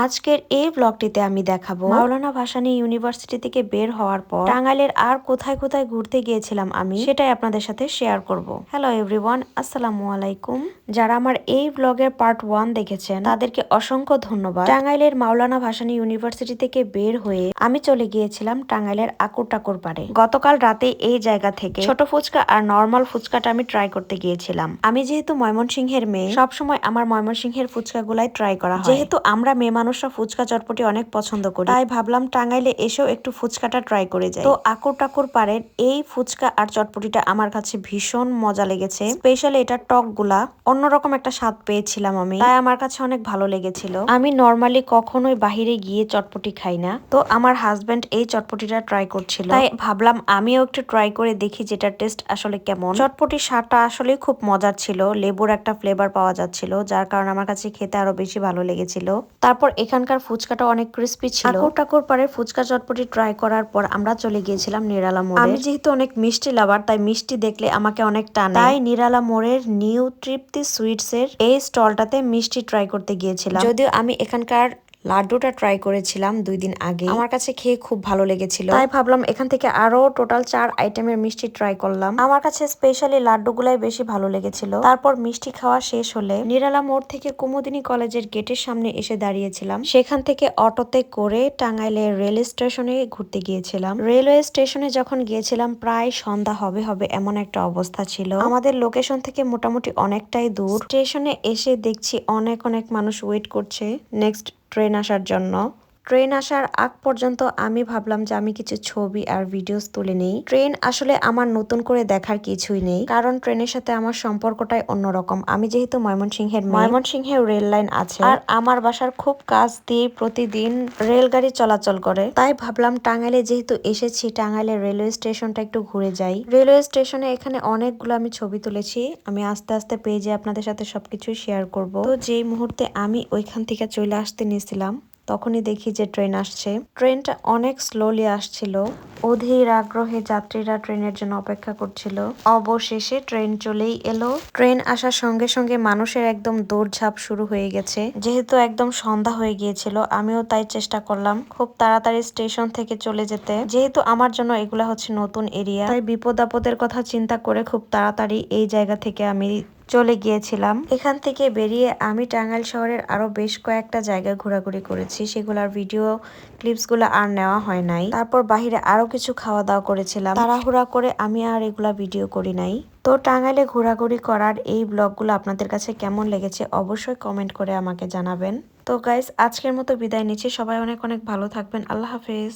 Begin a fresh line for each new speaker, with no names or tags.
আজকের এই ব্লগটিতে আমি দেখাবো মাওলানা ভাসানী ইউনিভার্সিটি থেকে বের হওয়ার পর টাঙ্গাইলের আর কোথায় কোথায় ঘুরতে গিয়েছিলাম আমি সেটাই আপনাদের সাথে শেয়ার করব। হ্যালো এভরিওয়ান, আসসালামু আলাইকুম। যারা আমার এই ব্লগের পার্ট 1 দেখেছেন তাদেরকে অসংখ্য ধন্যবাদ। টাঙ্গাইলের মাওলানা ভাসানী ইউনিভার্সিটি থেকে বের হয়ে আমি চলে গিয়েছিলাম টাঙ্গাইলের আকুর টাকুর পাড়ে। গতকাল রাতে এই জায়গা থেকে ছোট ফুচকা আর নর্মাল ফুচকাটা আমি ট্রাই করতে গিয়েছিলাম। আমি যেহেতু ময়মনসিংহের মেয়ে, সবসময় আমার ময়মনসিংহের ফুচকা গুলাই ট্রাই করা হয়। যেহেতু আমরা মেয়ে মানুষরা ফুচকা চটপটি অনেক পছন্দ করি, তাই ভাবলাম টাঙ্গাইলে এসেও একটু ফুচকাটা ট্রাই করে যাই। তো আকুর টাকুর পাড়ের এই ফুচকা আর চটপটিটা আমার কাছে ভীষণ মজা লেগেছে। স্পেশালি এটা টক গুলা অন্যরকম একটা স্বাদ পেয়েছিলাম আমি, তাই আমার কাছে অনেক ভালো লেগেছিল। আমি নর্মালি কখনোই বাহিরে গিয়ে চটপটি খাই না, তো আমার হাজবেন্ড এই চটপটিটা ট্রাই করছিল, তাই ভাবলাম আমিও একটু ট্রাই করে দেখি যেটা টেস্ট আসলে কেমন। চটপটির স্বাদটা আসলে খুব মজার ছিল, লেবুর একটা ফ্লেভার পাওয়া যাচ্ছিল, যার কারণে আমার কাছে খেতে আরো বেশি ভালো লেগেছিল। তারপর এখানকার ফুচকাটা অনেক ক্রিস্পি ছিল। আকুর টাকুর পারে ফুচকা চটপটি ট্রাই করার পর আমরা চলে গিয়েছিলাম নিরালা মোড়ে। আমি যেহেতু অনেক মিষ্টি লাভার, তাই মিষ্টি দেখলে আমাকে অনেক টানে, তাই নিরালা মোড়ের নিউ তৃপ্তি সুইটস এর এই স্টলটাতে মিষ্টি ট্রাই করতে গিয়েছিলাম। যদিও আমি এখানকার লাড্ডুটা ট্রাই করেছিলাম 2 দিন আগে, আমার কাছে খেয়ে খুব ভালো লেগেছিল, তাই ভাবলাম এখান থেকে আরো টোটাল 4 আইটেমের মিষ্টি ট্রাই করলাম। আমার কাছে স্পেশালি লাড্ডুগুলাই বেশি ভালো লেগেছিল। তারপর মিষ্টি খাওয়া শেষ হলে নিরালা মোড় থেকে কুমুদিনী কলেজের গেটের সামনে এসে দাঁড়িয়েছিলাম। সেখান থেকে অটোতে করে টাঙ্গাইলের রেল স্টেশনে ঘুরতে গিয়েছিলাম। রেলওয়ে স্টেশনে যখন গিয়েছিলাম প্রায় সন্ধ্যা হবে হবে এমন একটা অবস্থা ছিল। আমাদের লোকেশন থেকে মোটামুটি অনেকটাই দূর। স্টেশনে এসে দেখছি অনেক অনেক মানুষ ওয়েট করছে নেক্সট ট্রেন আসার জন্য। ট্রেন আসার আগ পর্যন্ত আমি ভাবলাম যে আমি কিছু ছবি আর ভিডিওস তুলে নেই। ট্রেন আসলে আমার নতুন করে দেখার কিছুই নেই, কারণ ট্রেনের সাথে আমার সম্পর্কটাই অন্যরকম। আমি যেহেতু ময়মনসিংহের রেল লাইন আছে, আর আমার বাসার খুব কাছ দিয়ে প্রতিদিন রেলগাড়ি চলাচল করে, তাই ভাবলাম টাঙ্গাইলে যেহেতু এসেছি টাঙ্গাইলের রেলওয়ে স্টেশনটা একটু ঘুরে যাই। রেলওয়ে স্টেশনে এখানে অনেকগুলো আমি ছবি তুলেছি, আমি আস্তে আস্তে পেজে আপনাদের সাথে সবকিছু শেয়ার করব। তো যেই মুহূর্তে আমি ওইখান থেকে চলে আসতে নিয়েছিলাম তখনই দেখি যে ট্রেন আসছে। ট্রেনটা অনেক স্লোলি আসছিল, অধীর আগ্রহে যাত্রীরা ট্রেনের জন্য অপেক্ষা করছিল। অবশেষে ট্রেন চলেই এলো। ট্রেন আসার সঙ্গে সঙ্গে মানুষের একদম দৌড়ঝাঁপ শুরু হয়ে গেছে। যেহেতু একদম সন্ধ্যা হয়ে গিয়েছিল, আমিও তাই চেষ্টা করলাম খুব তাড়াতাড়ি স্টেশন থেকে চলে যেতে। যেহেতু আমার জন্য এগুলা হচ্ছে নতুন এরিয়া, তাই বিপদ আপদের কথা চিন্তা করে খুব তাড়াতাড়ি এই জায়গা থেকে আমি চলে গিয়েছিলাম। এখান থেকে বেরিয়ে আমি টাঙ্গাইল শহরের আরো বেশ কয়েকটা জায়গায় ঘোরাঘুরি করেছি, সেগুলোর ভিডিও ক্লিপস গুলো আর নেওয়া হয় নাই। তারপর বাহিরে আরো কিছু খাওয়া দাওয়া করেছিলাম, তাড়াহুড়া করে আমি আর এগুলা ভিডিও করি নাই। তো টাঙ্গাইলে ঘোরাঘুরি করার এই ব্লগগুলো আপনাদের কাছে কেমন লেগেছে অবশ্যই কমেন্ট করে আমাকে জানাবেন। তো গাইস, আজকের মতো বিদায় নিচ্ছি। সবাই অনেক অনেক ভালো থাকবেন। আল্লাহ হাফেজ।